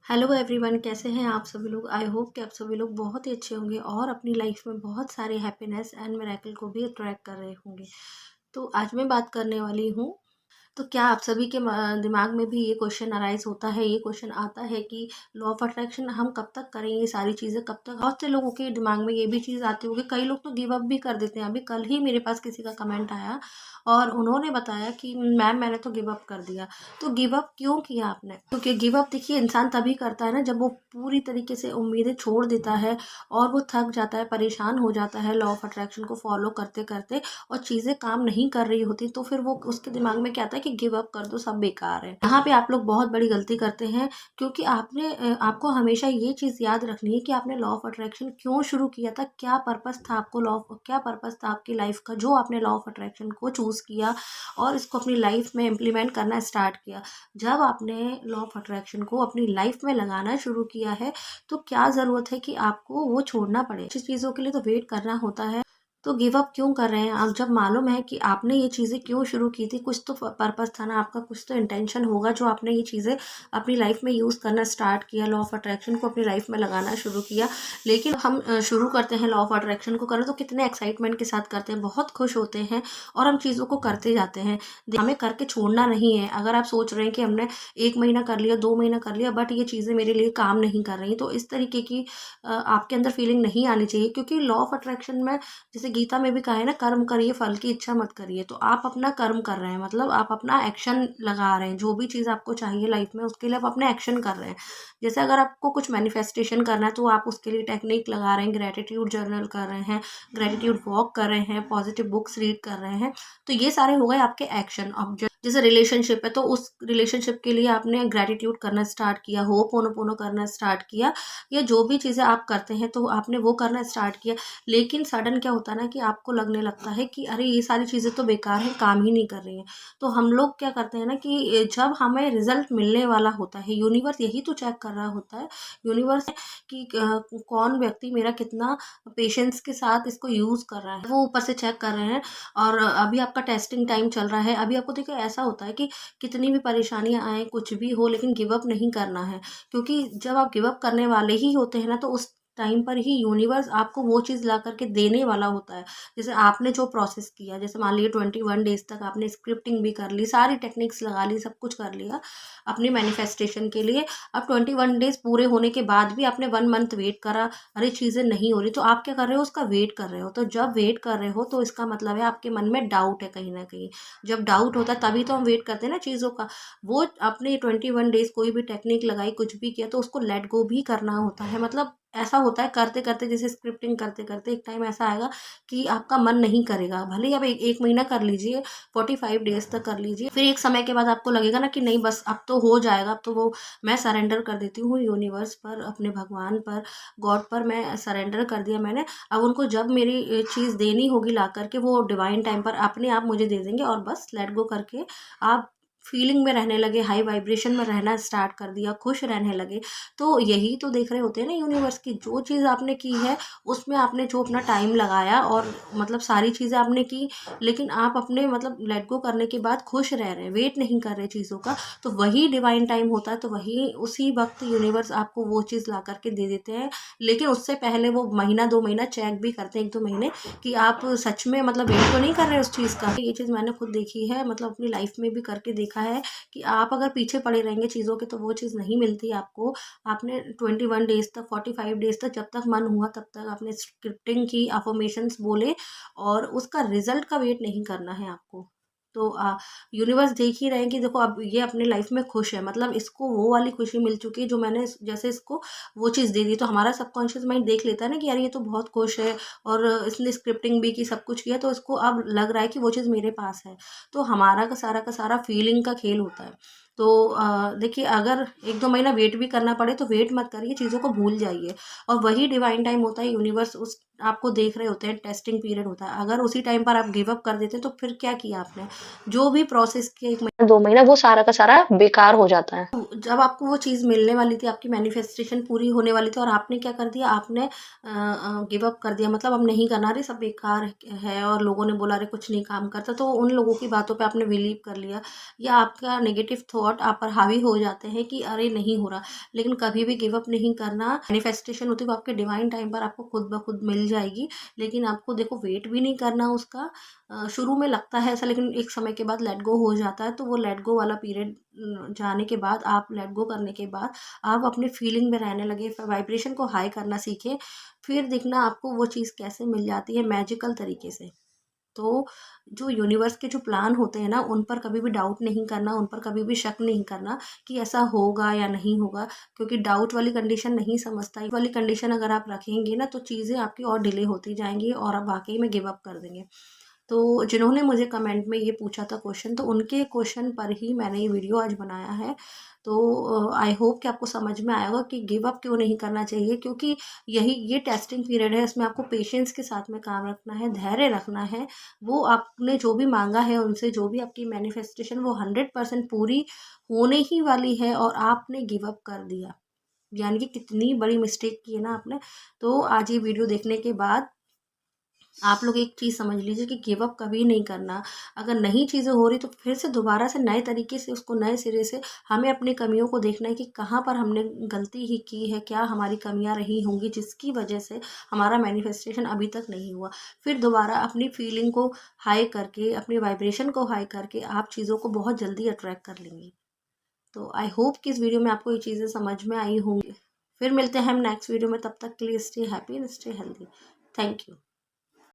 Hello everyone, कैसे हैं आप सभी लोग। आई होप कि आप सभी लोग बहुत ही अच्छे होंगे और अपनी लाइफ में बहुत सारे हैप्पीनेस एंड मिरेकल को भी अट्रैक्ट कर रहे होंगे। तो आज मैं बात करने वाली हूँ। तो क्या आप सभी के दिमाग में भी ये क्वेश्चन अराइज होता है, ये क्वेश्चन आता है कि लॉ ऑफ अट्रैक्शन हम कब तक करेंगे, ये सारी चीज़ें कब तक। बहुत से लोगों के दिमाग में ये भी चीज़ आती होगी, कई लोग तो गिव अप भी कर देते हैं। अभी कल ही मेरे पास किसी का कमेंट आया और उन्होंने बताया कि मैम मैंने तो गिव अप कर दिया। तो गिव अप क्यों किया आपने? क्योंकि गिव अप देखिए इंसान तभी करता है ना जब वो पूरी तरीके से उम्मीदें छोड़ देता है और वो थक जाता है, परेशान हो जाता है लॉ ऑफ अट्रैक्शन को फॉलो करते करते और चीज़ें काम नहीं कर रही होती, तो फिर वो उसके दिमाग में क्या आता है कि गिव अप कर दो, सब बेकार है। यहाँ पे आप लोग बहुत बड़ी गलती करते हैं, क्योंकि आपको हमेशा ये चीज़ याद रखनी है कि आपने लॉ ऑफ अट्रैक्शन क्यों शुरू किया था, क्या पर्पस था आपकी लाइफ का, जो आपने लॉ ऑफ अट्रैक्शन को चूज़ किया और इसको अपनी लाइफ में इम्प्लीमेंट करना स्टार्ट किया। जब आपने लॉ ऑफ अट्रैक्शन को अपनी लाइफ में लगाना शुरू किया है, तो क्या ज़रूरत है कि आपको वो छोड़ना पड़े। अच्छी चीज़ों के लिए तो वेट करना होता है। तो गिव अप क्यों कर रहे हैं आप? जब मालूम है कि आपने ये चीज़ें क्यों शुरू की थी, कुछ तो पर्पस था ना आपका, कुछ तो इंटेंशन होगा जो आपने ये चीज़ें अपनी लाइफ में यूज़ करना स्टार्ट किया, लॉ ऑफ अट्रैक्शन को अपनी लाइफ में लगाना शुरू किया। लेकिन हम शुरू करते हैं लॉ ऑफ अट्रैक्शन को करना, तो कितने एक्साइटमेंट के साथ करते हैं, बहुत खुश होते हैं और हम चीज़ों को करते जाते हैं। हमें करके छोड़ना नहीं है। अगर आप सोच रहे हैं कि हमने 1 महीना कर लिया, 2 महीना कर लिया, बट ये चीज़ें मेरे लिए काम नहीं कर रही, तो इस तरीके की आपके अंदर फीलिंग नहीं आनी चाहिए। क्योंकि लॉ ऑफ अट्रैक्शन में, जैसे गीता में भी कहा है ना, कर्म करिए फल की इच्छा मत करिए। तो आप अपना कर्म कर रहे हैं, मतलब आप अपना एक्शन लगा रहे हैं। जो भी चीज़ आपको चाहिए लाइफ में, उसके लिए आप अपने एक्शन कर रहे हैं। जैसे अगर आपको कुछ मैनिफेस्टेशन करना है, तो आप उसके लिए टेक्निक लगा रहे हैं, ग्रेटिट्यूड जर्नल कर रहे हैं, ग्रेटिट्यूड वॉक कर रहे हैं, पॉजिटिव बुक्स रीड कर रहे हैं। तो ये सारे हो गए आपके एक्शन। अब जैसे रिलेशनशिप है, तो उस रिलेशनशिप के लिए आपने ग्रेटिट्यूड करना स्टार्ट किया, होपोनोपोनो करना स्टार्ट किया, या जो भी चीज़ें आप करते हैं तो आपने वो करना स्टार्ट किया। लेकिन सडन क्या होता है ना कि आपको लगने लगता है कि अरे ये सारी चीज़ें तो बेकार हैं, काम ही नहीं कर रही हैं। तो हम लोग क्या करते हैं ना कि जब हमें रिजल्ट मिलने वाला होता है, यूनिवर्स यही तो चेक कर रहा होता है। यूनिवर्स कि कौन व्यक्ति मेरा कितना पेशेंस के साथ इसको यूज़ कर रहा है, वो ऊपर से चेक कर रहे हैं। और अभी आपका टेस्टिंग टाइम चल रहा है। अभी आपको देखिए ऐसा होता है कि कितनी भी परेशानियां आए, कुछ भी हो, लेकिन गिव अप नहीं करना है। क्योंकि जब आप गिव अप करने वाले ही होते हैं ना, तो उस टाइम पर ही यूनिवर्स आपको वो चीज़ ला करके देने वाला होता है। जैसे आपने जो प्रोसेस किया, जैसे मान लीजिए 21 डेज तक आपने स्क्रिप्टिंग भी कर ली, सारी टेक्निक्स लगा ली, सब कुछ कर लिया अपनी मैनिफेस्टेशन के लिए। अब 21 डेज पूरे होने के बाद भी आपने 1 मंथ वेट करा, अरे चीज़ें नहीं हो रही, तो आप क्या कर रहे हो, उसका वेट कर रहे हो। तो जब वेट कर रहे हो, तो इसका मतलब है आपके मन में डाउट है कहीं ना कहीं। जब डाउट होता है तभी तो हम वेट करते हैं ना चीज़ों का। वो आपने 21 डेज कोई भी टेक्निक लगाई, कुछ भी किया, तो उसको लेट गो भी करना होता है। मतलब ऐसा होता है करते करते, जैसे स्क्रिप्टिंग करते करते एक टाइम ऐसा आएगा कि आपका मन नहीं करेगा। भले ही आप एक महीना कर लीजिए, 45 डेज तक कर लीजिए, फिर एक समय के बाद आपको लगेगा ना कि नहीं बस अब तो हो जाएगा, अब तो वो मैं सरेंडर कर देती हूँ यूनिवर्स पर, अपने भगवान पर, गॉड पर मैं सरेंडर कर दिया मैंने। अब उनको जब मेरी चीज़ देनी होगी ला करके, वो डिवाइन टाइम पर अपने आप मुझे दे देंगे। और बस लेट गो करके आप फीलिंग में रहने लगे, हाई वाइब्रेशन में रहना स्टार्ट कर दिया, खुश रहने लगे। तो यही तो देख रहे होते हैं ना यूनिवर्स की, जो चीज़ आपने की है उसमें आपने जो अपना टाइम लगाया और मतलब सारी चीज़ें आपने की, लेकिन आप अपने मतलब लेट गो करने के बाद खुश रह रहे हैं, वेट नहीं कर रहे चीज़ों का। तो वही डिवाइन टाइम होता है। तो वही उसी वक्त यूनिवर्स आपको वो चीज़ ला करके दे देते हैं। लेकिन उससे पहले वो महीना 2 महीना चेक भी करते हैं, 1-2 महीने, कि आप सच में मतलब वेट तो नहीं कर रहे उस चीज़ का। ये चीज़ मैंने खुद देखी है, मतलब अपनी लाइफ में भी करके देखा है कि आप अगर पीछे पड़े रहेंगे चीज़ों के, तो वो चीज़ नहीं मिलती आपको। आपने 21 डेज तक, 45 डेज तक, जब तक मन हुआ तब तक आपने स्क्रिप्टिंग की, अफर्मेशंस बोले, और उसका रिजल्ट का वेट नहीं करना है आपको। तो यूनिवर्स देख ही रहे हैं कि देखो अब ये अपने लाइफ में खुश है, मतलब इसको वो वाली खुशी मिल चुकी है जो मैंने जैसे इसको वो चीज़ दे दी। तो हमारा सबकॉन्शियस माइंड देख लेता है ना कि यार ये तो बहुत खुश है और इसने स्क्रिप्टिंग भी की, सब कुछ किया, तो इसको अब लग रहा है कि वो चीज़ मेरे पास है। तो हमारा का सारा फीलिंग का खेल होता है। तो देखिए अगर 1-2 महीना वेट भी करना पड़े तो वेट मत करिए, चीज़ों को भूल जाइए। और वही डिवाइन टाइम होता है, यूनिवर्स उस आपको देख रहे होते हैं, टेस्टिंग पीरियड होता है, अगर उसी टाइम पर आप गिव अप कर देते तो फिर क्या किया आपने? जो भी प्रोसेस के 1 महीना 2 महीना वो सारा का सारा बेकार हो जाता है। जब आपको वो चीज़ मिलने वाली थी, आपकी मैनिफेस्टेशन पूरी होने वाली थी और आपने क्या कर दिया, आपने गिव अप कर दिया, मतलब अब नहीं करना, अरे सब बेकार है और लोगों ने बोला अरे कुछ नहीं काम करता, तो उन लोगों की बातों पे आपने बिलीव कर लिया, या आपका नेगेटिव थॉट आप पर हावी हो जाते हैं कि अरे नहीं हो रहा। लेकिन कभी भी गिव अप नहीं करना। मैनिफेस्टेशन होती है वो आपके डिवाइन टाइम पर आपको खुद ब खुद मिल जाएगी, लेकिन आपको देखो वेट भी नहीं करना उसका। शुरू में लगता है ऐसा, लेकिन एक समय के बाद लेट गो हो जाता है, तो वो लेट गो वाला पीरियड जाने के बाद, आप लेट गो करने के बाद आप अपने फीलिंग में रहने लगे, वाइब्रेशन को हाई करना सीखें, फिर देखना आपको वो चीज़ कैसे मिल जाती है मैजिकल तरीके से। तो जो यूनिवर्स के जो प्लान होते हैं ना, उन पर कभी भी डाउट नहीं करना, उन पर कभी भी शक नहीं करना कि ऐसा होगा या नहीं होगा, क्योंकि डाउट वाली कंडीशन नहीं समझता। ये वाली कंडीशन अगर आप रखेंगे ना, तो चीज़ें आपकी और डिले होती जाएँगी और आप वाक़ई में गिव अप कर देंगे। तो जिन्होंने मुझे कमेंट में ये पूछा था क्वेश्चन, तो उनके क्वेश्चन पर ही मैंने ये वीडियो आज बनाया है। तो आई होप कि आपको समझ में आया होगा कि गिव अप क्यों नहीं करना चाहिए, क्योंकि ये टेस्टिंग पीरियड है, इसमें आपको पेशेंस के साथ में काम रखना है, धैर्य रखना है। वो आपने जो भी मांगा है उनसे, जो भी आपकी मैनिफेस्टेशन वो 100% पूरी होने ही वाली है, और आपने गिव अप कर दिया, यानी कि कितनी बड़ी मिस्टेक की है ना आपने। तो आज ये वीडियो देखने के बाद आप लोग एक चीज़ समझ लीजिए कि गिव अप कभी नहीं करना। अगर नहीं चीज़ें हो रही तो फिर से दोबारा से नए तरीके से उसको, नए सिरे से हमें अपनी कमियों को देखना है कि कहाँ पर हमने गलती ही की है, क्या हमारी कमियाँ रही होंगी जिसकी वजह से हमारा मैनिफेस्टेशन अभी तक नहीं हुआ। फिर दोबारा अपनी फीलिंग को हाई करके, अपनी वाइब्रेशन को हाई करके आप चीज़ों को बहुत जल्दी अट्रैक्ट कर लेंगे। तो आई होप कि इस वीडियो में आपको ये चीज़ें समझ में आई होंगी। फिर मिलते हैं हम नेक्स्ट वीडियो में, तब तक के लिए stay happy and stay healthy. Thank you.